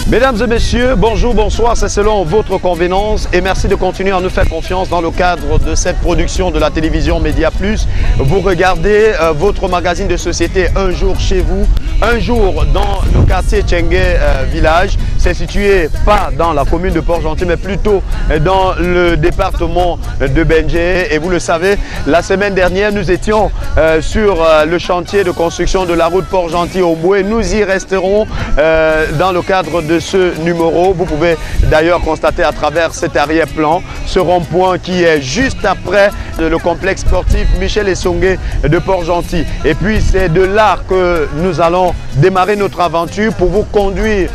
Mesdames et messieurs, bonjour, bonsoir, c'est selon votre convenance et merci de continuer à nous faire confiance dans le cadre de cette production de la télévision Média Plus. Vous regardez votre magazine de société Un jour chez vous, un jour dans le quartier Tchengue Village. C'est situé pas dans la commune de Port-Gentil mais plutôt dans le département de Benjé. Et vous le savez, la semaine dernière nous étions sur le chantier de construction de la route Port-Gentil au Boué. Nous y resterons dans le cadre de ce numéro. Vous pouvez d'ailleurs constater à travers cet arrière-plan ce rond-point qui est juste après le complexe sportif Michel Essongué de Port-Gentil. Et puis c'est de là que nous allons démarrer notre aventure pour vous conduire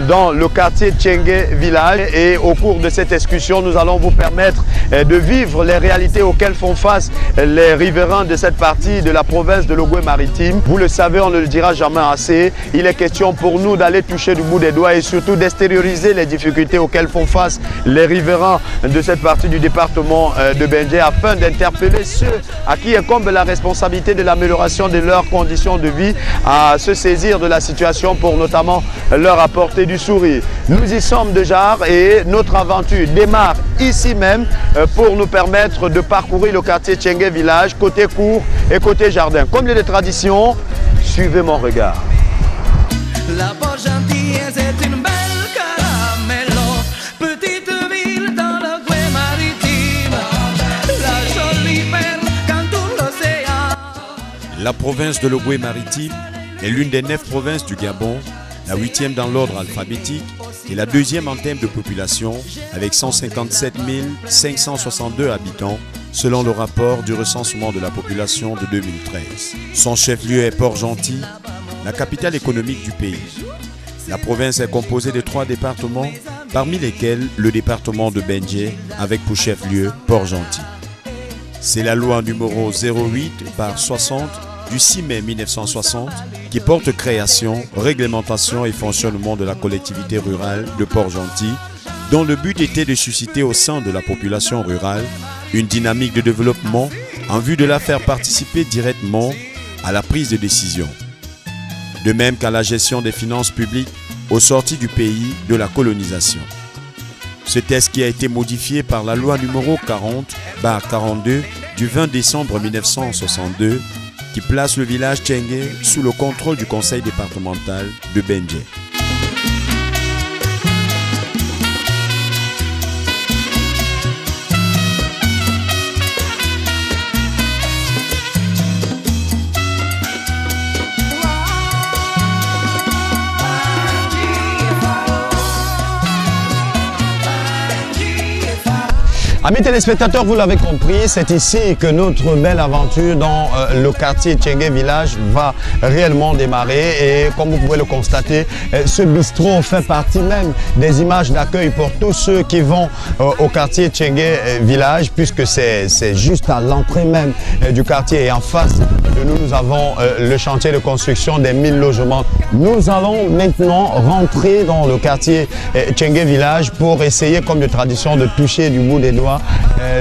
dans le quartier Tchengue Village. Et au cours de cette excursion, nous allons vous permettre de vivre les réalités auxquelles font face les riverains de cette partie de la province de l'Ogooué-Maritime. Vous le savez, on ne le dira jamais assez. Il est question pour nous d'aller toucher du bout des doigts et surtout d'extérioriser les difficultés auxquelles font face les riverains de cette partie du département de Benjé afin d'interpeller ceux à qui incombe la responsabilité de l'amélioration de leurs conditions de vie à se saisir de la situation pour notamment leur apporter du sourire. Nous y sommes déjà et notre aventure démarre ici même pour nous permettre de parcourir le quartier Tchengue Village côté cour et côté jardin. Comme il est de tradition, suivez mon regard. La Port-Gentil, c'est une belle caramelo, petite ville dans l'Ogooué-Maritime, la jolie mer quand tout l'océan. La province de l'Ogooué-Maritime est l'une des 9 provinces du Gabon, la 8e dans l'ordre alphabétique et la 2e en termes de population avec 157 562 habitants selon le rapport du recensement de la population de 2013. Son chef-lieu est Port-Gentil, la capitale économique du pays. La province est composée de 3 départements, parmi lesquels le département de Benjé avec pour chef-lieu Port-Gentil. C'est la loi numéro 08/60 du 6 mai 1960 qui porte création, réglementation et fonctionnement de la collectivité rurale de Port-Gentil, dont le but était de susciter au sein de la population rurale une dynamique de développement en vue de la faire participer directement à la prise de décision. De même qu'à la gestion des finances publiques aux sorties du pays de la colonisation. Ce texte qui a été modifié par la loi numéro 40/42 du 20 décembre 1962 qui place le village Tchengue sous le contrôle du conseil départemental de Benjé. Amis téléspectateurs, vous l'avez compris, c'est ici que notre belle aventure dans le quartier Tchengue Village va réellement démarrer. Et comme vous pouvez le constater, ce bistrot fait partie même des images d'accueil pour tous ceux qui vont au quartier Tchengue Village, puisque c'est juste à l'entrée même du quartier. Et en face de nous, nous avons le chantier de construction des 1000 logements. Nous allons maintenant rentrer dans le quartier Tchengue Village pour essayer, comme de tradition, de toucher du bout des doigts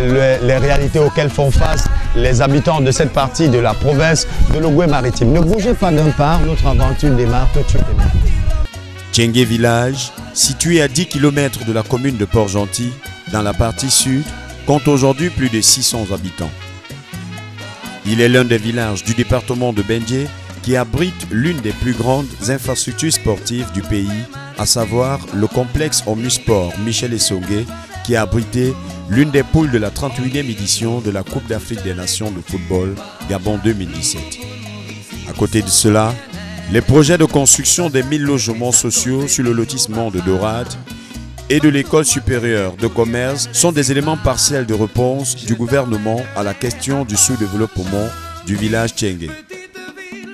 les réalités auxquelles font face les habitants de cette partie de la province de l'Ogooué-Maritime. Ne bougez pas d'un pas, notre aventure démarre tout de suite. Tchengue Village, situé à 10 km de la commune de Port-Gentil, dans la partie sud, compte aujourd'hui plus de 600 habitants. Il est l'un des villages du département de Benjé qui abrite l'une des plus grandes infrastructures sportives du pays, à savoir le complexe Omnisport Michel Essongué, qui a abrité l'une des poules de la 38e édition de la Coupe d'Afrique des Nations de football Gabon 2017. À côté de cela, les projets de construction des 1000 logements sociaux sur le lotissement de Dorade et de l'école supérieure de commerce sont des éléments partiels de réponse du gouvernement à la question du sous-développement du village Tchengue.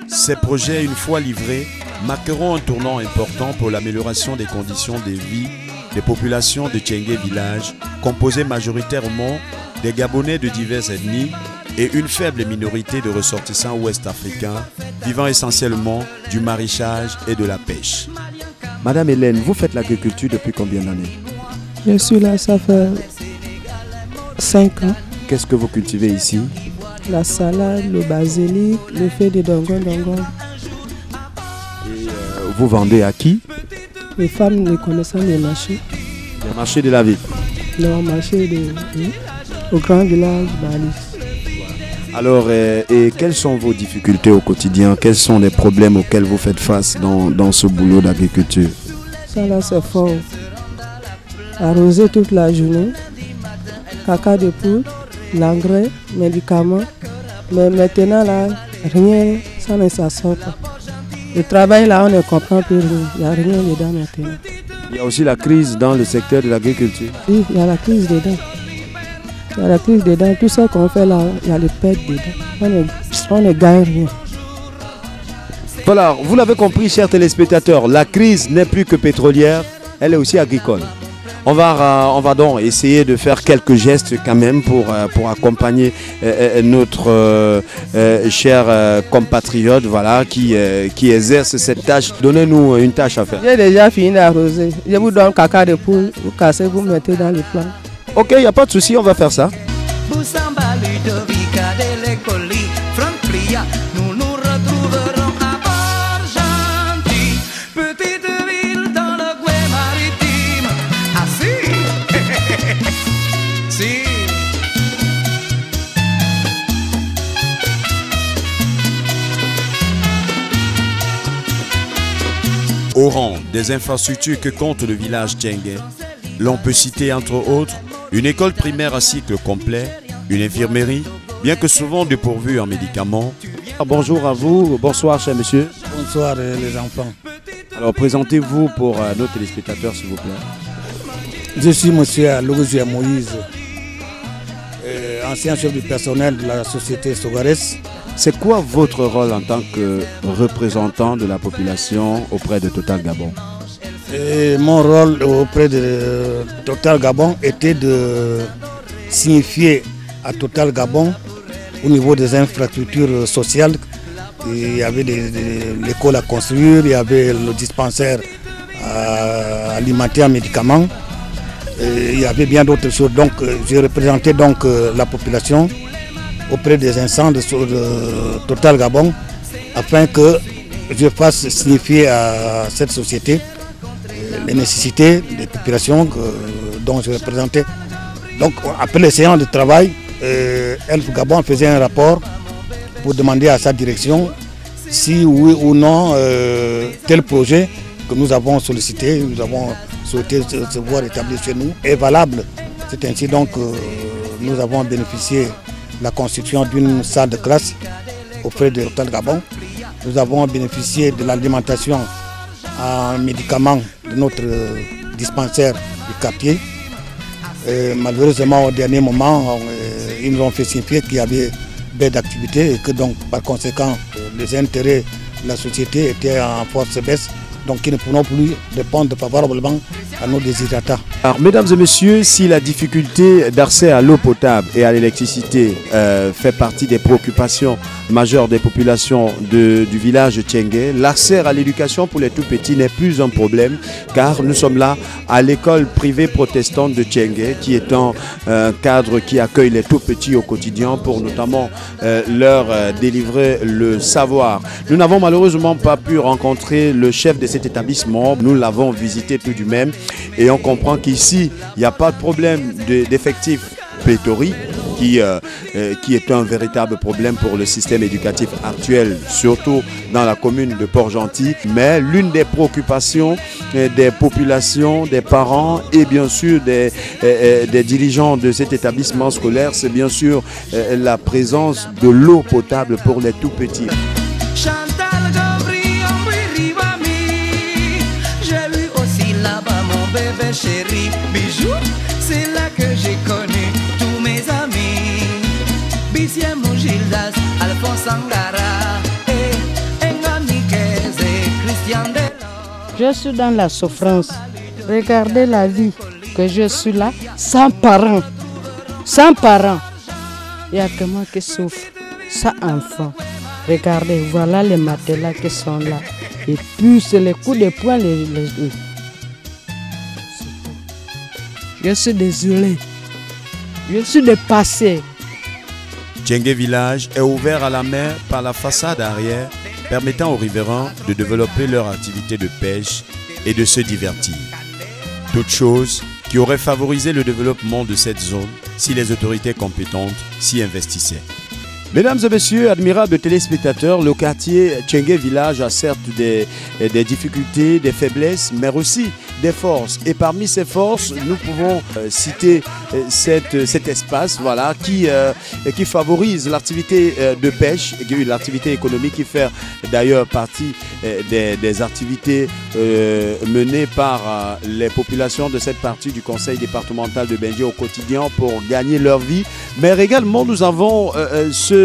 Ces projets, une fois livrés, marqueront un tournant important pour l'amélioration des conditions de vie des populations de Tchengue Village, composées majoritairement des Gabonais de diverses ethnies et une faible minorité de ressortissants ouest-africains vivant essentiellement du maraîchage et de la pêche. Madame Hélène, vous faites l'agriculture depuis combien d'années? Je suis là, ça fait 5 ans. Qu'est-ce que vous cultivez ici? La salade, le basilic, le fait de dongon. Et vous vendez à qui? Les femmes ne connaissant les marchés. Les marchés de la ville. Non, marché au grand village Balis. Alors, et quelles sont vos difficultés au quotidien? Quels sont les problèmes auxquels vous faites face dans ce boulot d'agriculture? Ça là, c'est fort. Arroser toute la journée, caca de poule, l'engrais, médicaments. Mais maintenant, là, rien, ça ne s'assort pas. Le travail, là, on ne comprend plus rien. Il n'y a rien dedans maintenant. Il y a aussi la crise dans le secteur de l'agriculture. Oui, il y a la crise dedans. Il y a la crise dedans. Tout ce qu'on fait là, il y a les pertes dedans. On ne gagne rien. Voilà, vous l'avez compris, chers téléspectateurs, la crise n'est plus que pétrolière, elle est aussi agricole. On va donc essayer de faire quelques gestes quand même pour accompagner notre cher compatriote, voilà, qui exerce cette tâche. Donnez-nous une tâche à faire. J'ai déjà fini d'arroser. Je vous donne caca de poule, vous cassez, vous mettez dans le plan. Ok, il n'y a pas de souci, on va faire ça. Nous nous retrouverons à Port-Gentil, petite ville dans le coin maritime. Ah si, si. Au rang des infrastructures que compte le village Tchengue, l'on peut citer entre autres une école primaire à cycle complet, une infirmerie, bien que souvent dépourvue en médicaments. Bonjour à vous, bonsoir cher monsieur. Bonsoir les enfants. Alors présentez-vous pour nos téléspectateurs s'il vous plaît. Je suis monsieur Alouzia Moïse, ancien chef du personnel de la société Sogares. C'est quoi votre rôle en tant que représentant de la population auprès de Total Gabon? Mon rôle auprès de Total Gabon était de signifier à Total Gabon au niveau des infrastructures sociales. Il y avait l'école à construire, il y avait le dispensaire alimentaire en médicaments, il y avait bien d'autres choses. Donc j'ai représenté donc la population auprès des instances de Total Gabon afin que je fasse signifier à cette société les nécessités des populations dont je représentais. Donc après les séances de travail, Elf Gabon faisait un rapport pour demander à sa direction si oui ou non tel projet que nous avons sollicité, nous avons souhaité se voir établi chez nous est valable. C'est ainsi donc que nous avons bénéficié de la construction d'une salle de classe auprès de Total Gabon. Nous avons bénéficié de l'alimentation en médicaments de notre dispensaire du quartier. Malheureusement, au dernier moment, ils nous ont fait signifier qu'il y avait baisse d'activité et que donc par conséquent les intérêts de la société étaient en forte baisse, donc ils ne pourront plus répondre favorablement à nos désirata. Alors mesdames et messieurs, si la difficulté d'accès à l'eau potable et à l'électricité fait partie des préoccupations majeures des populations du village de Tchengue, l'accès à l'éducation pour les tout petits n'est plus un problème car nous sommes là à l'école privée protestante de Tchengue qui est un cadre qui accueille les tout petits au quotidien pour notamment leur délivrer le savoir. Nous n'avons malheureusement pas pu rencontrer le chef de cet établissement, nous l'avons visité tout du même et on comprend qu'ici il n'y a pas de problème d'effectifs pléthoriques qui est un véritable problème pour le système éducatif actuel, surtout dans la commune de Port-Gentil. Mais l'une des préoccupations des populations, des parents et bien sûr des dirigeants de cet établissement scolaire, c'est bien sûr la présence de l'eau potable pour les tout petits. J'ai eu aussi là-bas mon bébé chéri, Bijou, c'est là que j'ai connu tous mes amis. Biciem Gildas, Alphonse Sangara et Engamikeze, Christian Delors. Je suis dans la souffrance. Regardez la vie que je suis là, sans parents. Sans parents. Il n'y a que moi qui souffre. Sans enfant. Regardez, voilà les matelas qui sont là. Et puis c'est les coups de poing. Je suis désolé. Je suis dépassé. Tchengue Village est ouvert à la mer par la façade arrière, permettant aux riverains de développer leur activité de pêche et de se divertir. Toute chose qui aurait favorisé le développement de cette zone si les autorités compétentes s'y investissaient. Mesdames et messieurs, admirables téléspectateurs, le quartier Tchengue Village a certes des difficultés, des faiblesses, mais aussi des forces. Et parmi ces forces, nous pouvons citer cet espace voilà, qui favorise l'activité de pêche, l'activité économique qui fait d'ailleurs partie des activités menées par les populations de cette partie du conseil départemental de Bengué au quotidien pour gagner leur vie. Mais également, nous avons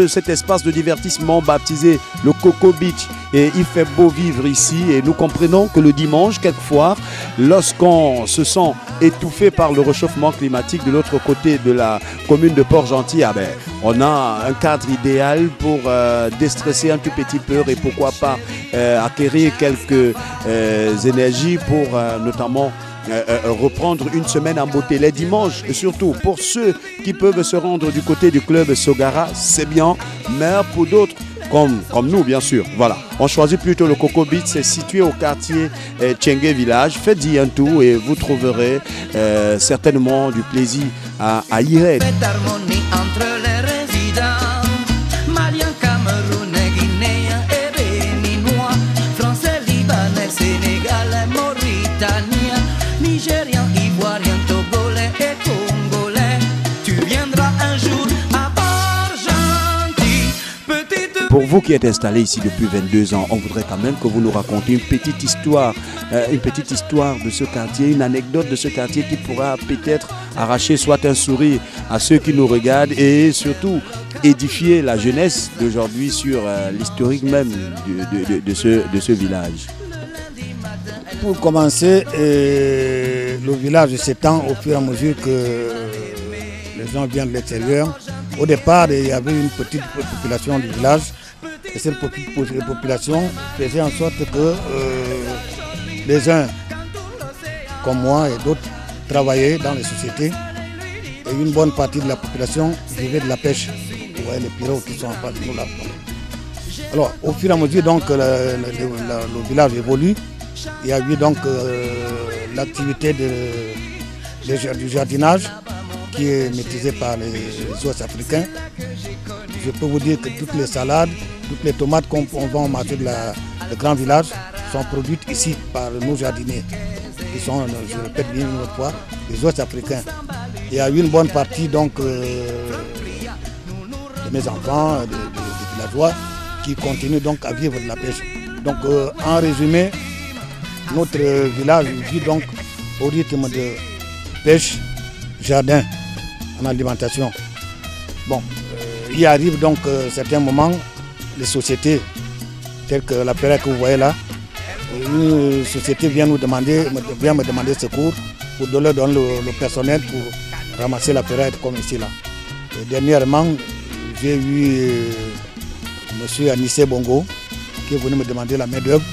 cet espace de divertissement baptisé le Coco Beach. Et il fait beau vivre ici et nous comprenons que le dimanche, quelquefois, lorsqu'on se sent étouffé par le réchauffement climatique de l'autre côté de la commune de Port-Gentil, on a un cadre idéal pour déstresser un tout petit peu et pourquoi pas acquérir quelques énergies pour notamment reprendre une semaine en beauté les dimanches, surtout pour ceux qui peuvent se rendre du côté du club Sogara, c'est bien, mais pour d'autres comme nous bien sûr, voilà, on choisit plutôt le Coco Beach, c'est situé au quartier Tchengue Village. Faites-y un tour et vous trouverez certainement du plaisir à y être. Nigérian, Ivoirien, Togolais et Congolais, tu viendras un jour à Port-Gentil. Pour vous qui êtes installés ici depuis 22 ans, on voudrait quand même que vous nous racontiez une petite histoire de ce quartier, une anecdote de ce quartier qui pourra peut-être arracher soit un sourire à ceux qui nous regardent et surtout édifier la jeunesse d'aujourd'hui sur l'historique même de ce village. Pour commencer, le village s'étend au fur et à mesure que les gens viennent de l'extérieur. Au départ, il y avait une petite population du village et cette petite population faisait en sorte que les uns, comme moi et d'autres, travaillaient dans les sociétés et une bonne partie de la population vivait de la pêche. Vous voyez les pirogues qui sont en face de nous là. Alors, au fur et à mesure donc, le village évolue. Il y a eu donc l'activité du jardinage qui est maîtrisée par les Ouest-Africains. Je peux vous dire que toutes les salades, toutes les tomates qu'on vend au marché de le grand village sont produites ici par nos jardiniers, qui sont, je répète bien une autre fois, les Ouest-Africains. Il y a eu une bonne partie donc, de mes enfants, des villageois, qui continuent donc à vivre de la pêche. Donc en résumé, notre village vit donc au rythme de pêche, jardin, en alimentation. Bon, il arrive donc certains moments, les sociétés, telles que la ferraille que vous voyez là, une société vient me demander secours pour leur donner le personnel pour ramasser la ferraille comme ici là. Et dernièrement, j'ai eu M. Anissé Bongo qui est venu me demander la main d'œuvre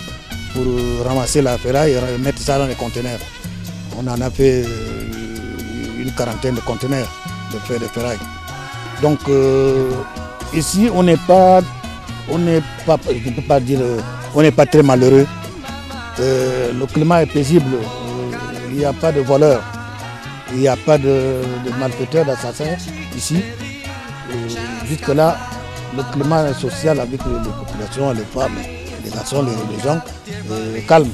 pour ramasser la ferraille et mettre ça dans les conteneurs. On en a fait une quarantaine de conteneurs de ferraille. Donc ici on n'est pas, je ne peux pas dire, on n'est pas très malheureux. Le climat est paisible, il n'y a pas de voleurs, il n'y a pas de malfaiteurs, d'assassins ici. Jusque là, le climat social avec les populations, les femmes, les garçons, les gens, calme.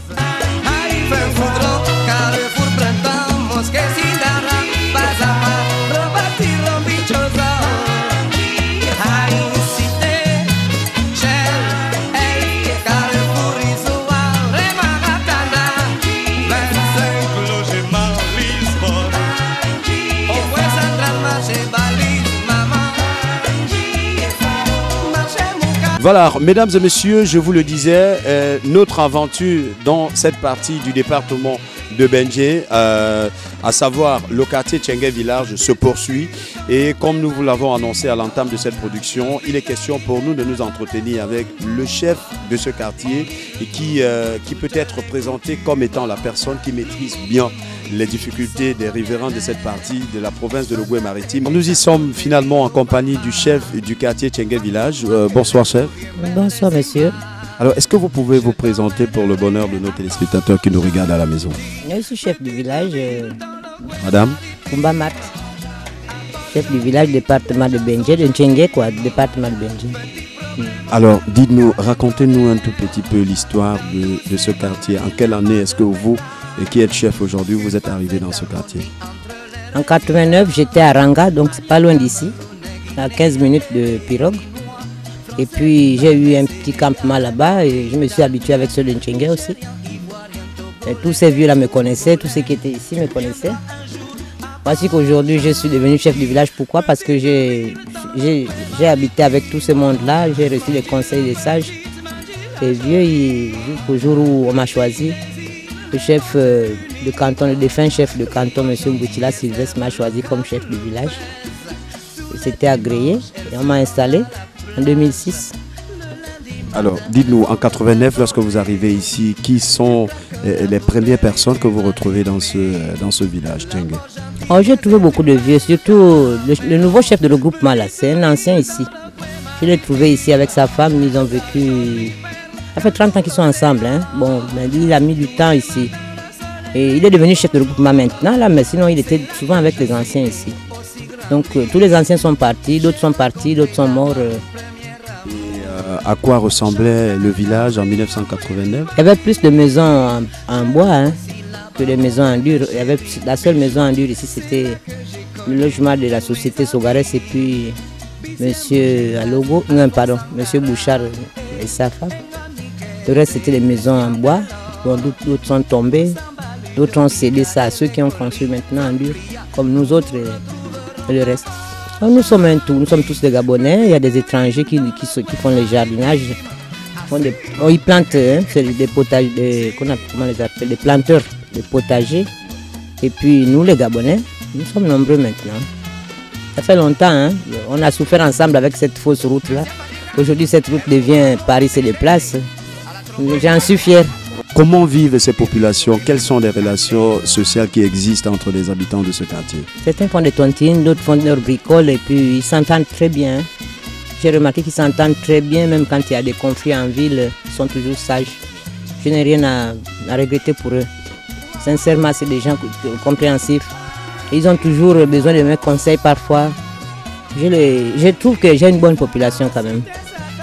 Voilà, mesdames et messieurs, je vous le disais, notre aventure dans cette partie du département de Bengué, à savoir le quartier Tchengue Village, se poursuit. Et comme nous vous l'avons annoncé à l'entame de cette production, il est question pour nous de nous entretenir avec le chef de ce quartier et qui peut être présenté comme étant la personne qui maîtrise bien les difficultés des riverains de cette partie de la province de l'Ogooué-Maritime. Nous y sommes finalement en compagnie du chef du quartier Tchengue Village. Bonsoir chef. Bonsoir monsieur. Alors, est-ce que vous pouvez vous présenter pour le bonheur de nos téléspectateurs qui nous regardent à la maison? Je suis chef du village, Madame? Kumba Mat. Chef du village, département de Benje, de Ntchengue, quoi, département de Benje. Alors, dites-nous, racontez-nous un tout petit peu l'histoire de ce quartier. En quelle année est-ce que vous, qui êtes chef aujourd'hui, vous êtes arrivé dans ce quartier? En 89, j'étais à Ranga, donc c'est pas loin d'ici, à 15 minutes de Pirogue. Et puis j'ai eu un petit campement là-bas et je me suis habitué avec ceux de Ntchengue aussi. Et tous ces vieux-là me connaissaient, tous ceux qui étaient ici me connaissaient. Voici qu'aujourd'hui je suis devenu chef du village. Pourquoi? Parce que j'ai habité avec tout ce monde-là, j'ai reçu les conseils des sages. Les vieux, jusqu'au jour où on m'a choisi, le chef de canton, le défunt chef de canton, M. Mboutila Sylvestre, m'a choisi comme chef du village. C'était agréé et on m'a installé en 2006. Alors, dites-nous, en 89, lorsque vous arrivez ici, qui sont les premières personnes que vous retrouvez dans ce village, Ntchengue? Oh, j'ai trouvé beaucoup de vieux, surtout le nouveau chef de regroupement là, c'est un ancien ici. Je l'ai trouvé ici avec sa femme, ils ont vécu... Ça fait 30 ans qu'ils sont ensemble, hein. Bon, mais il a mis du temps ici. Et il est devenu chef de regroupement maintenant, là, mais sinon il était souvent avec les anciens ici. Donc tous les anciens sont partis, d'autres sont morts. À quoi ressemblait le village en 1989? Il y avait plus de maisons en bois hein, que des maisons en dur. Il y avait la seule maison en dur ici, c'était le logement de la société Sogares et puis monsieur Alogo, non pardon, monsieur Bouchard et sa femme. Le reste c'était des maisons en bois, bon, d'autres sont tombés, d'autres ont cédé ça à ceux qui ont construit maintenant en dur, comme nous autres et le reste. Donc, nous sommes un tout, nous sommes tous des Gabonais, il y a des étrangers qui font le jardinage. Ils plantent des potagers, comment les appelle, des planteurs de potagers. Et puis nous les Gabonais, nous sommes nombreux maintenant. Ça fait longtemps, hein? On a souffert ensemble avec cette fausse route-là. Aujourd'hui cette route devient Paris se déplace. J'en suis fier. Comment vivent ces populations? Quelles sont les relations sociales qui existent entre les habitants de ce quartier? Certains font des tontines, d'autres font leur bricole et puis ils s'entendent très bien. J'ai remarqué qu'ils s'entendent très bien, même quand il y a des conflits en ville, ils sont toujours sages. Je n'ai rien à regretter pour eux. Sincèrement, c'est des gens compréhensifs. Ils ont toujours besoin de mes conseils parfois. Je trouve que j'ai une bonne population quand même.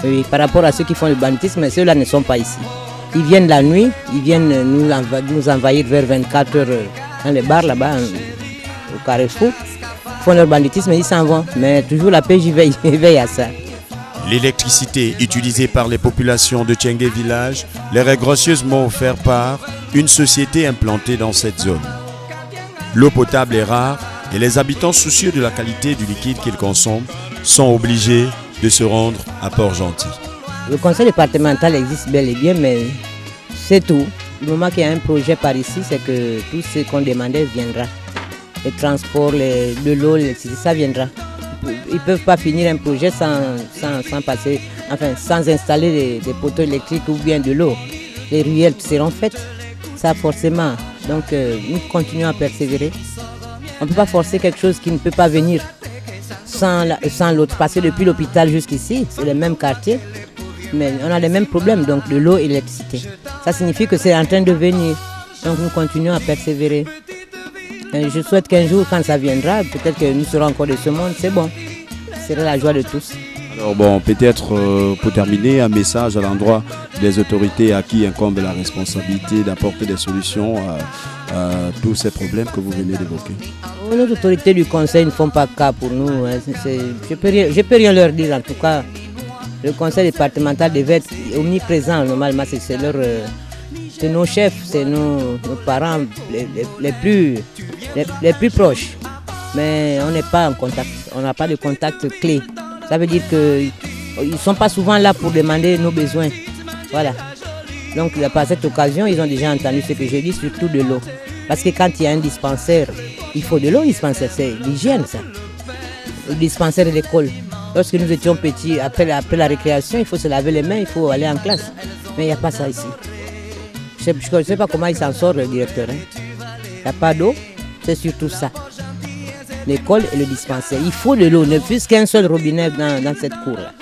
Oui, par rapport à ceux qui font le banditisme, ceux-là ne sont pas ici. Ils viennent la nuit, ils viennent nous envahir vers 24 h dans les bars là-bas, au Carrefour. Ils font leur banditisme et ils s'en vont. Mais toujours la paix, j'y veille à ça. L'électricité utilisée par les populations de Ntchengue Village leur est gracieusement offerte par une société implantée dans cette zone. L'eau potable est rare et les habitants soucieux de la qualité du liquide qu'ils consomment sont obligés de se rendre à Port-Gentil. Le conseil départemental existe bel et bien, mais c'est tout. Du moment qu'il y a un projet par ici, c'est que tout ce qu'on demandait viendra. Le transport, de l'eau, l'électricité, ça viendra. Ils ne peuvent pas finir un projet sans passer, enfin, sans installer des poteaux électriques ou bien de l'eau. Les ruelles seront faites, ça forcément. Donc nous continuons à persévérer. On ne peut pas forcer quelque chose qui ne peut pas venir sans l'autre. Parce que depuis l'hôpital jusqu'ici, c'est le même quartier. Mais on a les mêmes problèmes, donc de l'eau et l'électricité. Ça signifie que c'est en train de venir. Donc nous continuons à persévérer. Et je souhaite qu'un jour, quand ça viendra, peut-être que nous serons encore de ce monde, c'est bon. Ce sera la joie de tous. Alors bon, peut-être pour terminer, un message à l'endroit des autorités à qui incombe la responsabilité d'apporter des solutions à tous ces problèmes que vous venez d'évoquer. Les autorités du conseil ne font pas cas pour nous. Je ne peux rien leur dire en tout cas. Le conseil départemental devait être omniprésent normalement, c'est nos chefs, c'est nos parents les plus proches. Mais on n'est pas en contact, on n'a pas de contact clé. Ça veut dire qu'ils ne sont pas souvent là pour demander nos besoins. Voilà. Donc par cette occasion, ils ont déjà entendu ce que je dis, surtout de l'eau. Parce que quand il y a un dispensaire, il faut de l'eau, dispensaire, c'est l'hygiène ça. Le dispensaire de l'école. Lorsque nous étions petits, après la récréation, il faut se laver les mains, il faut aller en classe. Mais il n'y a pas ça ici. Je ne sais pas comment il s'en sort le directeur. Il n'y a pas d'eau, c'est surtout ça. L'école et le dispensaire. Il faut de l'eau, ne fût-ce qu'un seul robinet dans cette cour-là.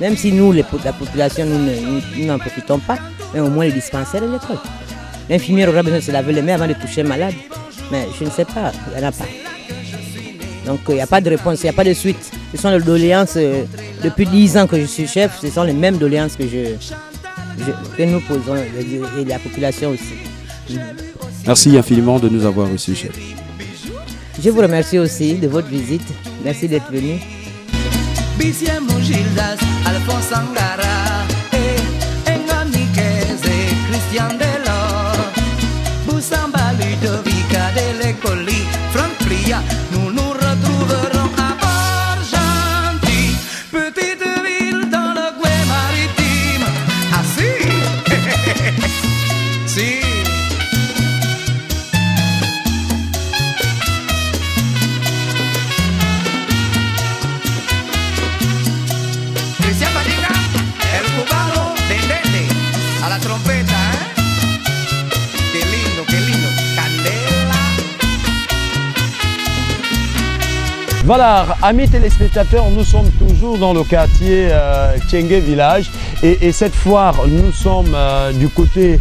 Même si nous, la population, nous n'en profitons pas, mais au moins les dispensaires et l'école. L'infirmière aura besoin de se laver les mains avant de toucher un malade. Mais je ne sais pas, il n'y en a pas. Donc il n'y a pas de réponse, il n'y a pas de suite. Ce sont les doléances, depuis 10 ans que je suis chef, ce sont les mêmes doléances que nous posons et la population aussi. Merci infiniment de nous avoir reçus, chef. Je vous remercie aussi de votre visite. Merci d'être venu. Bisiemo Gildas, Alphonse Angara, Engamikeze, Christian Delors, Boussamba Ludovica Delecoli, Franck Pria, nous nous retrouverons à Port-Gentil, petite ville dans le Gué maritime. Ah si, si. Cristian Patica, el cubano, dendende, a la trompeta, ¿eh? Qué lindo, candela. Voilà, amis téléspectateurs, nous sommes toujours dans le quartier Tchengue Village et cette fois nous sommes du côté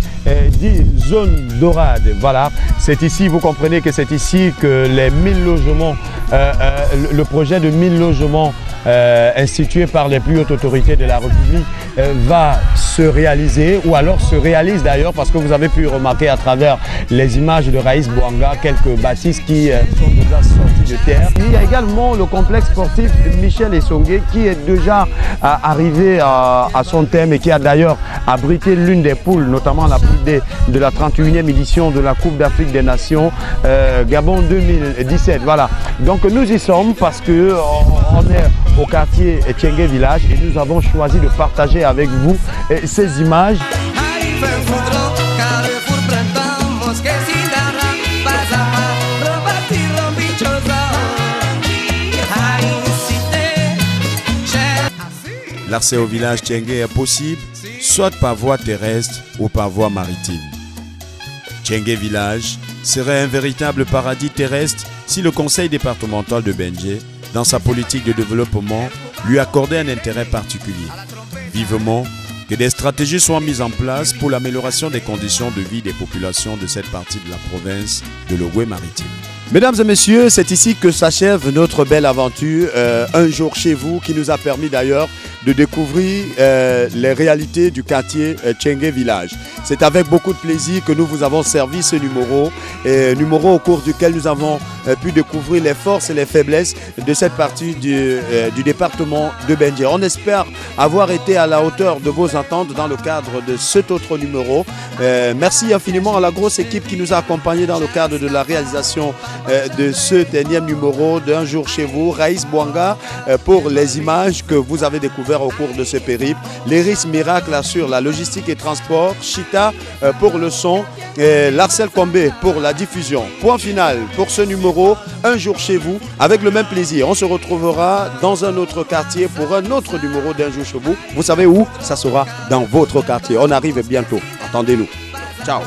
dit zone dorade. Voilà, c'est ici, vous comprenez que c'est ici que les 1000 logements, le projet de 1000 logements institué par les plus hautes autorités de la République va se réaliser, ou alors se réalise d'ailleurs, parce que vous avez pu remarquer à travers les images de Raïs Bouanga quelques bâtisses qui sont déjà sorties de terre. Il y a également le complexe sportif Michel Essongué qui est déjà arrivé à son terme et qui a d'ailleurs abrité l'une des poules, notamment la poule de la 31e édition de la Coupe d'Afrique des Nations Gabon 2017. Voilà, donc nous y sommes parce que on est au quartier Tchengue Village et nous avons choisi de partager avec vous ces images. L'accès au village Tchengue est possible soit par voie terrestre ou par voie maritime. Tchengue Village serait un véritable paradis terrestre si le conseil départemental de Benje, dans sa politique de développement, lui accordait un intérêt particulier. Vivement que des stratégies soient mises en place pour l'amélioration des conditions de vie des populations de cette partie de la province de l'Ogooué maritime. Mesdames et messieurs, c'est ici que s'achève notre belle aventure, un jour chez vous, qui nous a permis d'ailleurs de découvrir les réalités du quartier Tchengue Village. C'est avec beaucoup de plaisir que nous vous avons servi ce numéro au cours duquel nous avons pu découvrir les forces et les faiblesses de cette partie du département de Benje. On espère avoir été à la hauteur de vos attentes dans le cadre de cet autre numéro. Merci infiniment à la grosse équipe qui nous a accompagnés dans le cadre de la réalisation de ce dernier numéro d'Un jour chez vous. Raïs Bouanga pour les images que vous avez découvertes au cours de ce périple. Léris Miracle assure la logistique et transport. Chita pour le son. Larcel Combe pour la diffusion. Point final pour ce numéro Un jour chez vous. Avec le même plaisir, on se retrouvera dans un autre quartier pour un autre numéro d'Un jour chez vous. Vous savez où? Ça sera dans votre quartier. On arrive bientôt. Attendez-nous. Ciao.